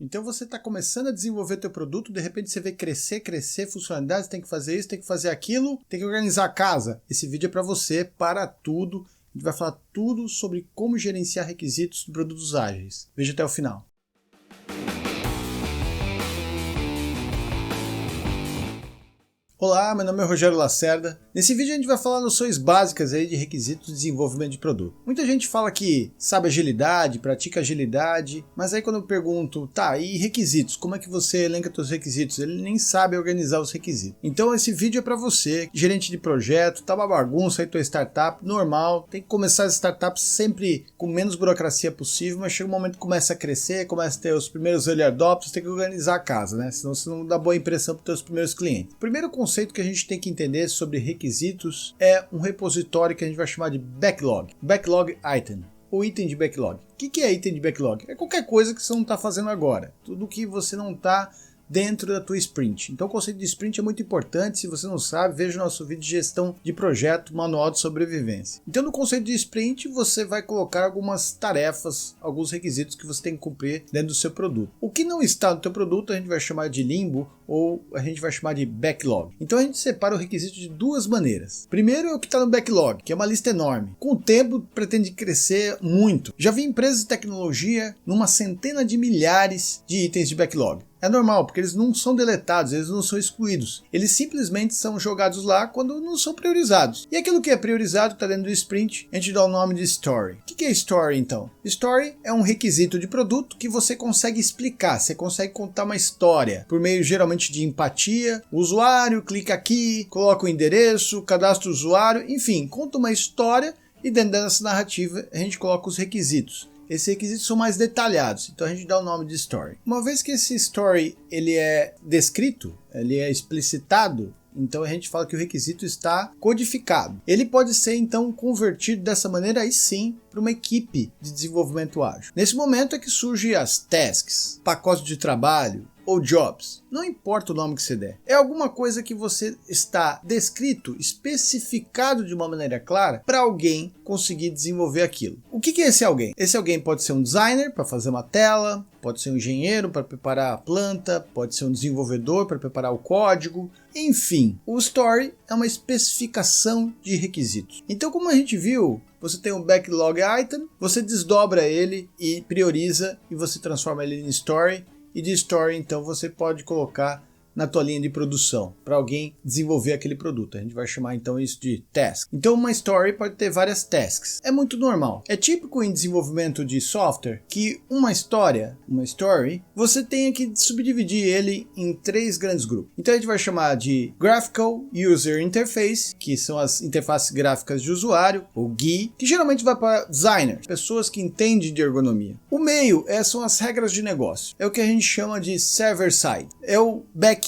Então você está começando a desenvolver teu produto, de repente você vê crescer, funcionalidades, tem que fazer isso, tem que fazer aquilo, tem que organizar a casa. Esse vídeo é para você, para tudo. A gente vai falar tudo sobre como gerenciar requisitos de produtos ágeis. Veja até o final. Olá, meu nome é Rogério Lacerda. Nesse vídeo a gente vai falar noções básicas aí de requisitos de desenvolvimento de produto. Muita gente fala que sabe agilidade, pratica agilidade, mas aí quando eu pergunto, tá, e requisitos? Como é que você elenca seus requisitos? Ele nem sabe organizar os requisitos. Então esse vídeo é para você, gerente de projeto, tá uma bagunça aí tua startup, normal, tem que começar as startups sempre com menos burocracia possível, mas chega um momento que começa a crescer, começa a ter os primeiros early adopters, tem que organizar a casa, né? Senão você não dá boa impressão para os teus primeiros clientes. Primeiro conceito que a gente tem que entender sobre requisitos é um repositório que a gente vai chamar de backlog. Backlog item, ou item de backlog. O que é item de backlog? É qualquer coisa que você não está fazendo agora. Tudo que você não está dentro da tua sprint. Então o conceito de sprint é muito importante. Se você não sabe, veja o nosso vídeo de gestão de projeto, manual de sobrevivência. Então no conceito de sprint você vai colocar algumas tarefas, alguns requisitos que você tem que cumprir dentro do seu produto. O que não está no teu produto a gente vai chamar de limbo ou a gente vai chamar de backlog. Então a gente separa o requisito de duas maneiras. Primeiro é o que está no backlog, que é uma lista enorme. Com o tempo pretende crescer muito. Já vi empresas de tecnologia numa centena de milhares de itens de backlog. É normal, porque eles não são deletados, eles não são excluídos. Eles simplesmente são jogados lá quando não são priorizados. E aquilo que é priorizado, que está dentro do sprint, a gente dá o nome de story. O que é story então? Story é um requisito de produto que você consegue explicar, você consegue contar uma história, por meio geralmente de empatia. O usuário clica aqui, coloca o endereço, cadastra o usuário, enfim, conta uma história e dentro dessa narrativa a gente coloca os requisitos. Esses requisitos são mais detalhados, então a gente dá o nome de story. Uma vez que esse story ele é descrito, ele é explicitado, então a gente fala que o requisito está codificado. Ele pode ser então convertido dessa maneira aí sim para uma equipe de desenvolvimento ágil. Nesse momento é que surgem as tasks, pacotes de trabalho ou jobs. Não importa o nome que você der. É alguma coisa que você está descrito, especificado de uma maneira clara para alguém conseguir desenvolver aquilo. O que é esse alguém? Esse alguém pode ser um designer para fazer uma tela, pode ser um engenheiro para preparar a planta, pode ser um desenvolvedor para preparar o código. Enfim, o story é uma especificação de requisitos. Então, como a gente viu, você tem um backlog item, você desdobra ele e prioriza e você transforma ele em story. E de story, então, você pode colocar na tua linha de produção, para alguém desenvolver aquele produto. A gente vai chamar então isso de task. Então uma story pode ter várias tasks. É muito normal. É típico em desenvolvimento de software que uma story, você tenha que subdividir ele em três grandes grupos. Então a gente vai chamar de Graphical User Interface, que são as interfaces gráficas de usuário, ou GUI, que geralmente vai para designers, pessoas que entendem de ergonomia. O meio são as regras de negócio. É o que a gente chama de server side. É o back-end,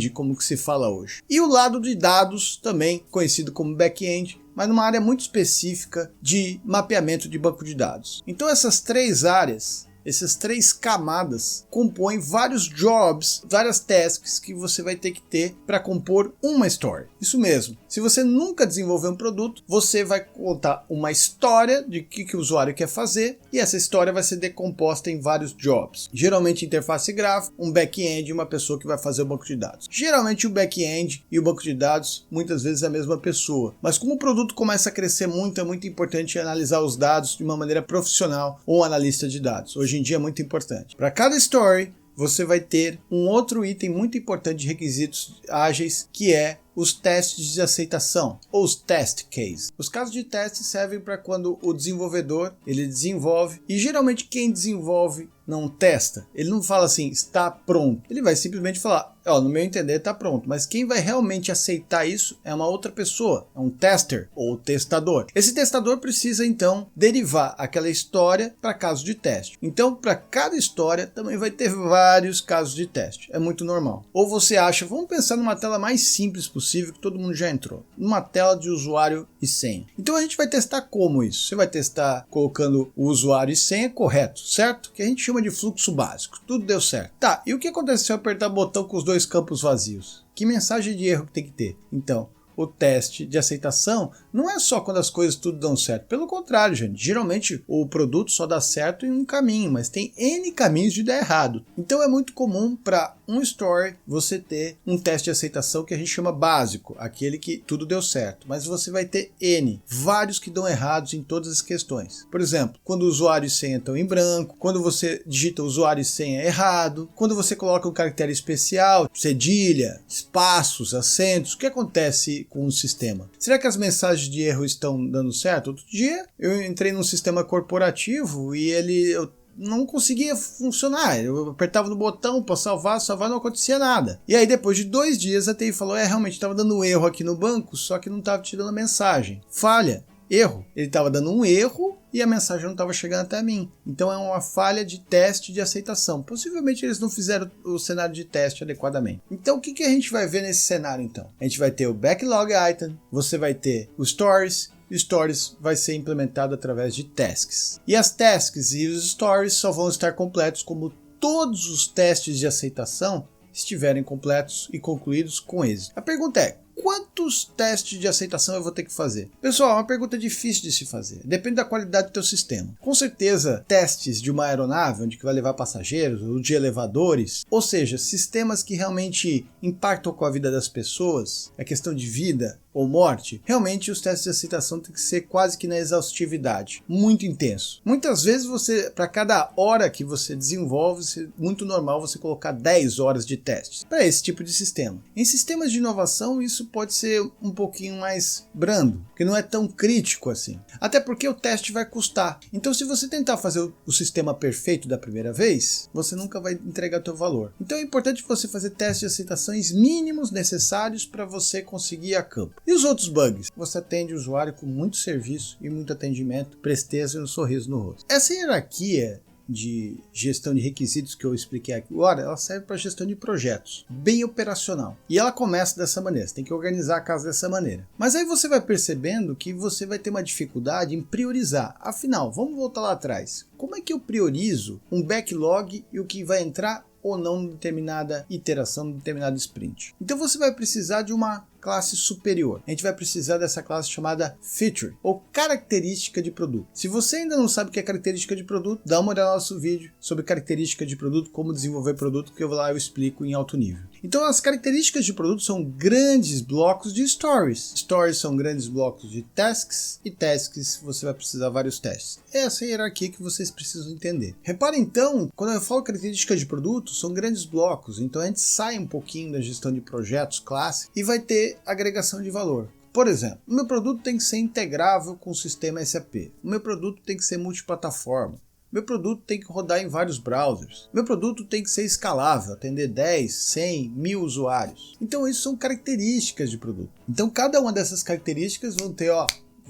como que se fala hoje. E o lado de dados, também conhecido como back-end, mas numa área muito específica de mapeamento de banco de dados. Então essas três áreas, essas três camadas compõem vários jobs, várias tasks que você vai ter que ter para compor uma story. Isso mesmo. Se você nunca desenvolveu um produto, você vai contar uma história de que o usuário quer fazer e essa história vai ser decomposta em vários jobs. Geralmente interface gráfica, um back-end e uma pessoa que vai fazer o banco de dados. Geralmente o back-end e o banco de dados muitas vezes é a mesma pessoa. Mas como o produto começa a crescer muito, é muito importante analisar os dados de uma maneira profissional ou um analista de dados. Hoje em dia é muito importante. Para cada story, você vai ter um outro item muito importante de requisitos ágeis, que é os testes de aceitação, ou os test cases. Os casos de teste servem para quando o desenvolvedor ele desenvolve, e geralmente quem desenvolve não testa. Ele não fala assim, está pronto. Ele vai simplesmente falar, no meu entender está pronto. Mas quem vai realmente aceitar isso é uma outra pessoa, é um tester ou testador. Esse testador precisa então derivar aquela história para casos de teste. Então para cada história também vai ter vários casos de teste. É muito normal. Ou você acha, vamos pensar numa tela mais simples possível que todo mundo já entrou. Numa tela de usuário e senha. Então a gente vai testar como isso? Você vai testar colocando o usuário e senha correto, certo? Que a gente chama de fluxo básico. Tudo deu certo. Tá, e o que acontece se eu apertar o botão com os dois campos vazios? Que mensagem de erro que tem que ter? Então, o teste de aceitação não é só quando as coisas tudo dão certo. Pelo contrário, gente. Geralmente o produto só dá certo em um caminho, mas tem N caminhos de dar errado. Então é muito comum para um story você ter um teste de aceitação que a gente chama básico, aquele que tudo deu certo. Mas você vai ter N, vários que dão errados em todas as questões. Por exemplo, quando o usuário e senha estão em branco, quando você digita usuário e senha errado, quando você coloca um caractere especial, cedilha, espaços, acentos, o que acontece com o sistema? Será que as mensagens de erro estão dando certo? Outro dia eu entrei num sistema corporativo e eu não conseguia funcionar. Eu apertava no botão para salvar, não acontecia nada. E aí depois de 2 dias a TI falou, realmente estava dando erro aqui no banco, só que não estava tirando a mensagem. Falha. Erro. Ele estava dando um erro e a mensagem não estava chegando até mim. Então é uma falha de teste de aceitação. Possivelmente eles não fizeram o cenário de teste adequadamente. Então o que a gente vai ver nesse cenário então? A gente vai ter o backlog item, você vai ter o stories. Stories vai ser implementado através de tasks. E as tasks e os stories só vão estar completos como todos os testes de aceitação estiverem completos e concluídos com êxito. A pergunta é, quantos testes de aceitação eu vou ter que fazer? Pessoal, é uma pergunta difícil de se fazer. Depende da qualidade do teu sistema. Com certeza, testes de uma aeronave, onde que vai levar passageiros, ou de elevadores, ou seja, sistemas que realmente impactam com a vida das pessoas, a questão de vida ou morte, realmente os testes de aceitação têm que ser quase que na exaustividade, muito intenso. Muitas vezes para cada hora que você desenvolve, é muito normal você colocar 10 horas de testes para esse tipo de sistema. Em sistemas de inovação, isso pode ser um pouquinho mais brando, que não é tão crítico assim. Até porque o teste vai custar. Então, se você tentar fazer o sistema perfeito da primeira vez, você nunca vai entregar teu valor. Então, é importante você fazer testes de aceitações mínimos necessários para você conseguir a campo. E os outros bugs? Você atende o usuário com muito serviço e muito atendimento, presteza e um sorriso no rosto. Essa hierarquia de gestão de requisitos que eu expliquei aqui agora, ela serve para gestão de projetos, bem operacional. E ela começa dessa maneira, você tem que organizar a casa dessa maneira. Mas aí você vai percebendo que você vai ter uma dificuldade em priorizar. Afinal, vamos voltar lá atrás. Como é que eu priorizo um backlog e o que vai entrar ou não em determinada iteração, em determinado sprint? Então você vai precisar de uma classe superior. A gente vai precisar dessa classe chamada Feature, ou característica de produto. Se você ainda não sabe o que é característica de produto, dá uma olhada no nosso vídeo sobre característica de produto, como desenvolver produto, que eu explico em alto nível. Então as características de produto são grandes blocos de stories. Stories são grandes blocos de tasks, e tasks você vai precisar de vários testes. Essa é a hierarquia que vocês precisam entender. Repara então, quando eu falo características de produto, são grandes blocos. Então a gente sai um pouquinho da gestão de projetos clássica e vai ter agregação de valor. Por exemplo, o meu produto tem que ser integrável com o sistema SAP. O meu produto tem que ser multiplataforma. Meu produto tem que rodar em vários browsers. Meu produto tem que ser escalável, atender 10, 100, 1000 usuários. Então isso são características de produto. Então cada uma dessas características vão ter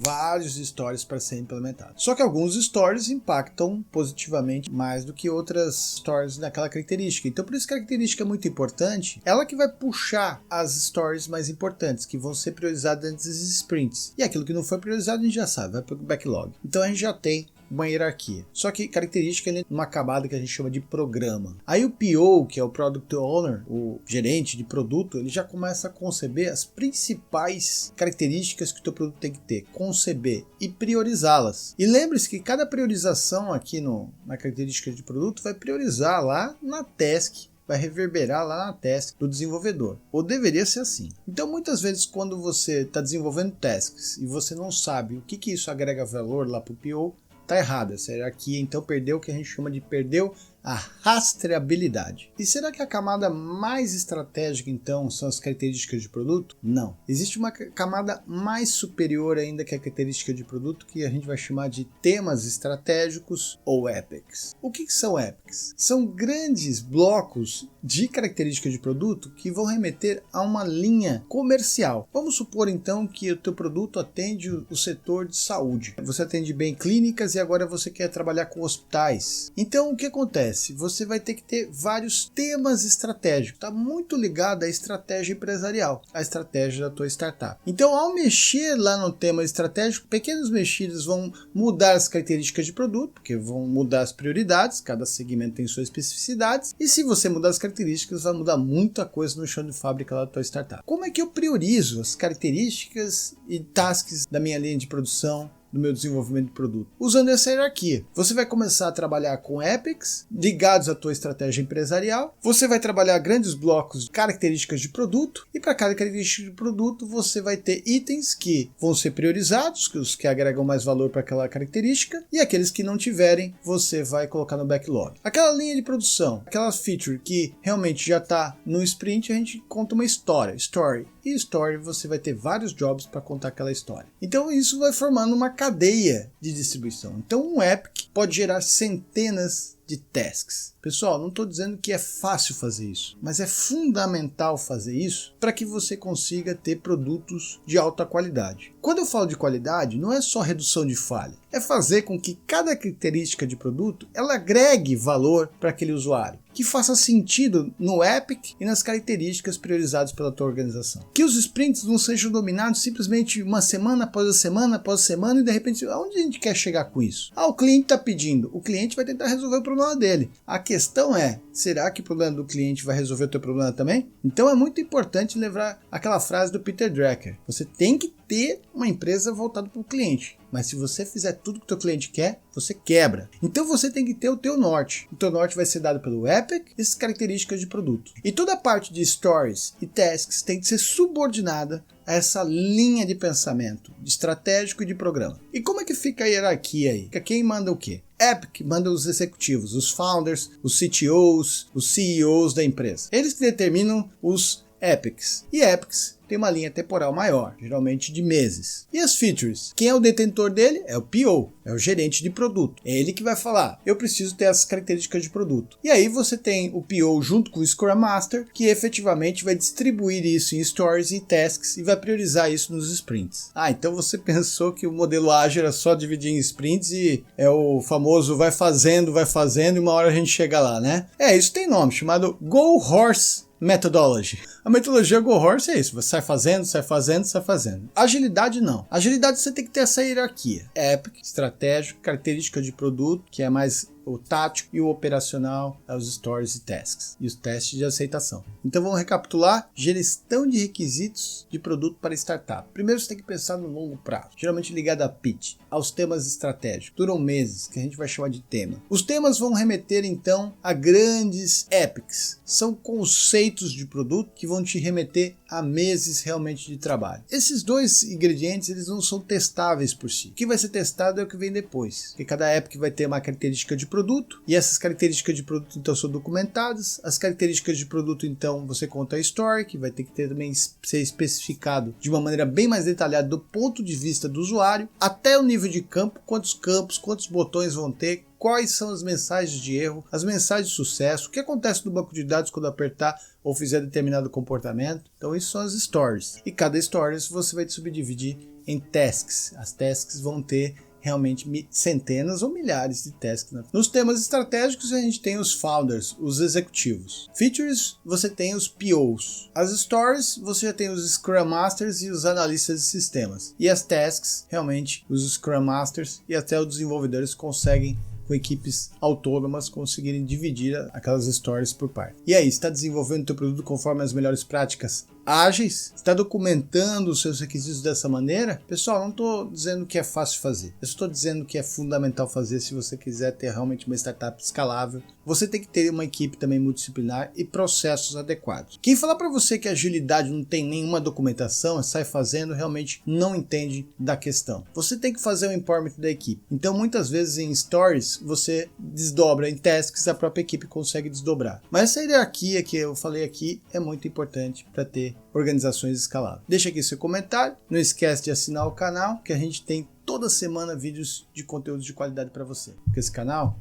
vários stories para ser implementados. Só que alguns stories impactam positivamente mais do que outras stories naquela característica. Então por isso que a característica é muito importante. Ela que vai puxar as stories mais importantes, que vão ser priorizadas antes dos sprints. E aquilo que não foi priorizado a gente já sabe, vai para o backlog. Então a gente já tem uma hierarquia. Só que característica é uma camada que a gente chama de programa. Aí o PO, que é o Product Owner, o gerente de produto, ele já começa a conceber as principais características que o teu produto tem que ter, conceber e priorizá-las. E lembre-se que cada priorização aqui na característica de produto vai priorizar lá na task, vai reverberar lá na task do desenvolvedor, ou deveria ser assim. Então muitas vezes quando você está desenvolvendo tasks e você não sabe o que isso agrega valor lá para o PO, tá errado. Essa hierarquia então perdeu o que a gente chama de perdeu a rastreabilidade. E será que a camada mais estratégica então são as características de produto? Não. Existe uma camada mais superior ainda que a característica de produto, que a gente vai chamar de temas estratégicos ou epics. O que são epics? São grandes blocos de características de produto que vão remeter a uma linha comercial. Vamos supor então que o teu produto atende o setor de saúde. Você atende bem clínicas e agora você quer trabalhar com hospitais. Então o que acontece? acontece? Você vai ter que ter vários temas estratégicos. Está muito ligado à estratégia empresarial, à estratégia da tua startup. Então, ao mexer lá no tema estratégico, pequenas mexidas vão mudar as características de produto, porque vão mudar as prioridades, cada segmento tem suas especificidades, e se você mudar as características, vai mudar muita coisa no chão de fábrica lá da tua startup. Como é que eu priorizo as características e tasks da minha linha de produção, do meu desenvolvimento de produto? Usando essa hierarquia. Você vai começar a trabalhar com epics ligados à tua estratégia empresarial. Você vai trabalhar grandes blocos de características de produto, e para cada característica de produto você vai ter itens que vão ser priorizados, os que agregam mais valor para aquela característica, e aqueles que não tiverem você vai colocar no backlog. Aquela linha de produção, aquela feature que realmente já está no sprint, a gente conta uma história, story. E story você vai ter vários jobs para contar aquela história. Então isso vai formando uma cadeia de distribuição. Então um epic pode gerar centenas de tasks. Pessoal, não estou dizendo que é fácil fazer isso, mas é fundamental fazer isso para que você consiga ter produtos de alta qualidade. Quando eu falo de qualidade, não é só redução de falha, é fazer com que cada característica de produto ela agregue valor para aquele usuário, que faça sentido no epic e nas características priorizadas pela tua organização. Que os sprints não sejam dominados simplesmente uma semana após semana e de repente, aonde a gente quer chegar com isso? O cliente está pedindo, o cliente vai tentar resolver o problema dele. A questão é, será que o problema do cliente vai resolver o teu problema também? Então é muito importante lembrar aquela frase do Peter Drucker. Você tem que ter uma empresa voltada para o cliente. Mas se você fizer tudo que o teu cliente quer, você quebra. Então você tem que ter o teu norte. O teu norte vai ser dado pelo epic e as características de produto. E toda a parte de stories e tasks tem que ser subordinada a essa linha de pensamento, de estratégico e de programa. E como é que fica a hierarquia aí? Quem manda o quê? Epic manda os executivos, os founders, os CTOs, os CEOs da empresa. Eles que determinam os epics. E epics tem uma linha temporal maior, geralmente de meses. E as features? Quem é o detentor dele? É o PO, é o gerente de produto. É ele que vai falar, eu preciso ter essas características de produto. E aí você tem o PO junto com o Scrum Master, que efetivamente vai distribuir isso em stories e tasks e vai priorizar isso nos sprints. Então você pensou que o modelo ágil era só dividir em sprints e é o famoso vai fazendo e uma hora a gente chega lá, né? Isso tem nome, chamado Go Horse Methodology. A metodologia Go Horse é isso, você sai fazendo. Agilidade não. Agilidade você tem que ter essa hierarquia. Epic, estratégico, característica de produto, que é mais o tático, e o operacional é os stories e tasks. E os testes de aceitação. Então vamos recapitular. Gestão de requisitos de produto para startup. Primeiro você tem que pensar no longo prazo, geralmente ligado a pitch, aos temas estratégicos. Duram meses, que a gente vai chamar de tema. Os temas vão remeter então a grandes epics. São conceitos de produto que vão te remeter a meses realmente de trabalho. Esses dois ingredientes eles não são testáveis por si. O que vai ser testado é o que vem depois. Porque cada epic vai ter uma característica de produto, e essas características de produto então são documentadas. As características de produto então você conta a story, que vai ter que também ser especificado de uma maneira bem mais detalhada do ponto de vista do usuário, até o nível de campo, quantos campos, quantos botões vão ter, quais são as mensagens de erro, as mensagens de sucesso, o que acontece no banco de dados quando apertar ou fizer determinado comportamento. Então isso são as stories. E cada stories você vai subdividir em tasks. As tasks vão ter realmente centenas ou milhares de tasks. Nos temas estratégicos a gente tem os founders, os executivos. Features, você tem os POs. As stories, você já tem os Scrum Masters e os analistas de sistemas. E as tasks, realmente, os Scrum Masters e até os desenvolvedores conseguem, com equipes autônomas, conseguirem dividir aquelas stories por parte. E aí, está desenvolvendo o teu produto conforme as melhores práticas ágeis? Está documentando os seus requisitos dessa maneira? Pessoal, não estou dizendo que é fácil fazer. Eu estou dizendo que é fundamental fazer se você quiser ter realmente uma startup escalável. Você tem que ter uma equipe também multidisciplinar e processos adequados. Quem falar para você que a agilidade não tem nenhuma documentação, sai fazendo, realmente não entende da questão. Você tem que fazer o empowerment da equipe. Então, muitas vezes em stories, você desdobra em tasks, a própria equipe consegue desdobrar. Mas essa hierarquia que eu falei aqui é muito importante para ter organizações escaláveis. Deixa aqui seu comentário, não esquece de assinar o canal, que a gente tem toda semana vídeos de conteúdo de qualidade para você. Porque esse canal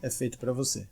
é feito para você.